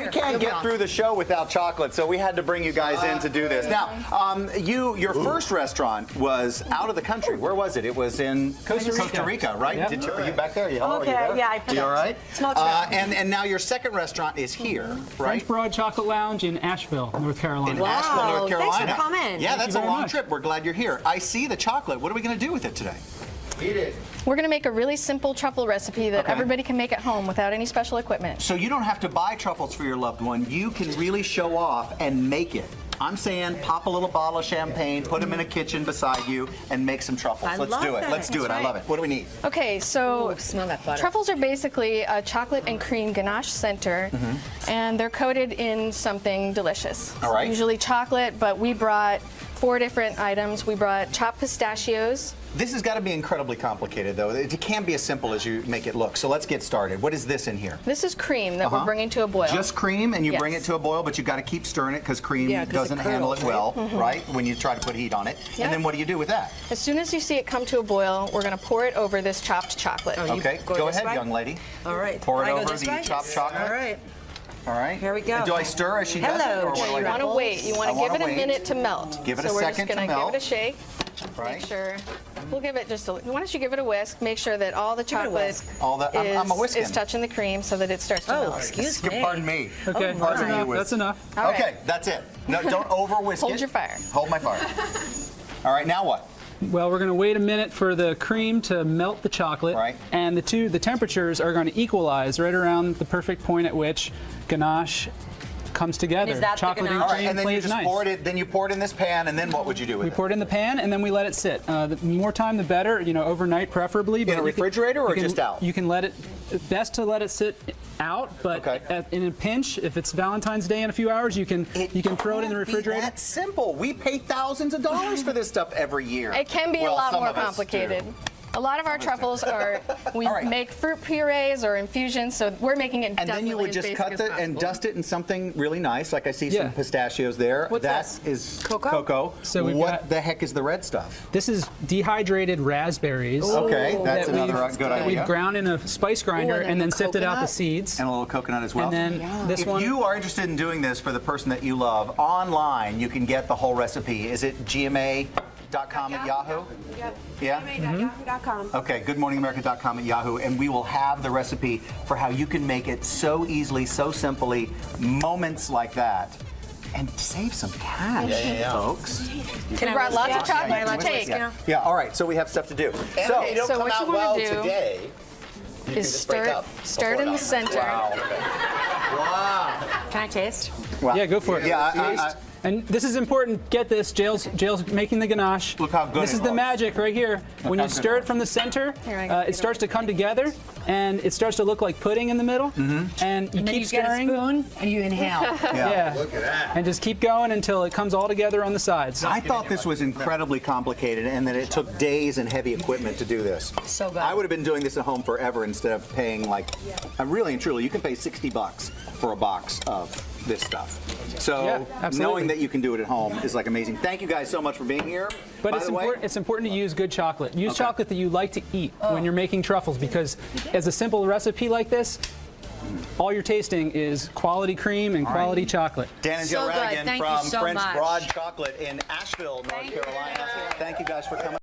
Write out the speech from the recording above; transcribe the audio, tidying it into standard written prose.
we can't get through the show without chocolate, so we had to bring you guys in to do this. Now, your first restaurant was out of the country. Where was it? It was in Costa Rica, right? Yep. Are you back there? Hello, okay, are you there? yeah, I forgot. You all right? Small chocolate. And now your second restaurant is here, right? French Broad Chocolate Lounge in Asheville, North Carolina. In Asheville, North Carolina. Thanks for coming. Yeah, that's a very long much. trip. We're glad you're here. I see the chocolate. What are we going to do with it today? Eat it. We're going to make a really simple truffle recipe that Okay. everybody can make at home without any special equipment. So you don't have to buy truffles for your loved one. You can really show off and make it. I'm saying pop a little bottle of champagne, put them in a kitchen beside you, and make some truffles. I Let's love do it. that. Let's do it. That's I love right. it. What do we need? Okay, so Ooh, smell that butter. truffles are basically a chocolate and cream ganache center, and they're coated in something delicious. All right. Usually chocolate, but we brought 4 different items. We brought chopped pistachios. This has got to be incredibly complicated, though. It can't be as simple as you make it look. So let's get started. What is this in here? This is cream that we're bringing to a boil. Just cream, and you bring it Yes. to a boil, but you got to keep stirring it because cream 'cause it doesn't handle it curdles, well, right? When you try to put heat on it. Yep. And then what do you do with that? As soon as you see it come to a boil, we're going to pour it over this chopped chocolate. Oh, you Okay, go go this ahead, way? young lady. All right. Pour it I go over this the way? chopped chocolate. All right. All right. Here we go. And do I stir as she does it? Hello, Or what do I You do? want to wait. You want I to give wanna it a wait. minute to melt. Give it a so we're second just to going to give melt. it a shake. Right. Make sure. We'll give it just a. Why don't you give it a whisk? Make sure that all the it a chocolate whisk. All the- I'm a whisking. is touching the cream so that it starts to Oh, melt. excuse me. Pardon me. Okay, Oh, that's my. enough. That's enough. All right. Okay, that's it. No, don't over whisk it. Hold your fire. Hold my fire. All right, now what? Well, we're going to wait a minute for the cream to melt the chocolate, Right. and the temperatures are going to equalize right around the perfect point at which ganache comes together. is that the Chocolate and ganache? All right, cream and then you plays just nice. pour it. Then you pour it in this pan, and then what would you do with We it? pour it in the pan and then we let it sit. The more time, the better. You know, overnight preferably. But In a you can- refrigerator or you can- just out? You can let it. Best to let it sit out, but Okay. in a pinch, if it's Valentine's Day in a few hours, you can throw it in the can't be refrigerator. That's simple. We pay thousands of dollars for this stuff every year. It can be Well, a lot some more of us complicated. do. A lot of our truffles are, we All right. make fruit purees or infusions, so we're making it And then you would as just basic cut as it and possible. dust it in something really nice. Like I see some Yeah. pistachios there. What's That this? is Cocoa? So we've what got- the heck is the red stuff? This is dehydrated raspberries. Okay, that's that another we've- good that idea. We've ground in a spice grinder and then and then the sifted out the coconut. seeds. And a little coconut as well. And then this if one. you are interested in doing this for the person that you love, online you can get the whole recipe. Is it gma.com at Yahoo? Yep. Yeah? gma.yahoo.com. Okay, goodmorningamerica.com at Yahoo, and we will have the recipe for how you can make it so easily, so simply, moments like that, and save some cash, folks. We brought lots of chocolate Yeah, to wait, take. Yeah, all right, so we have stuff to do. And they don't So come what out you wanna well do today. You can Is just break stir, up stir it before in the dawn. center. Wow. Wow. Can I taste? Well, Yeah, go for it. Yeah, And this is important. Get this. Jael's making the ganache. Look how good This it is the looks. magic right here. When how you good stir it it from the center, Here, I can it starts to come together, and it starts to look like pudding in the middle. Mm-hmm. And you And then keep you get a stirring. spoon and you inhale. Yeah. Look at that. And just keep going until it comes all together on the sides. I thought this was incredibly complicated and that it took days and heavy equipment to do this. So good. I would have been doing this at home forever instead of paying really and truly, you can pay $60 for a box of this stuff. So Yeah, absolutely. knowing that you can do it at home is like amazing. Thank you guys so much for being here. But By it's the way, important. It's important to use good chocolate. Use Okay. chocolate that you like to eat when you're making truffles, because as a simple recipe like this, all you're tasting is quality cream and quality chocolate. Dan and Jill So good. Radigan Thank you from so French much. Broad Chocolate in Asheville, North Carolina. Thank you guys for coming.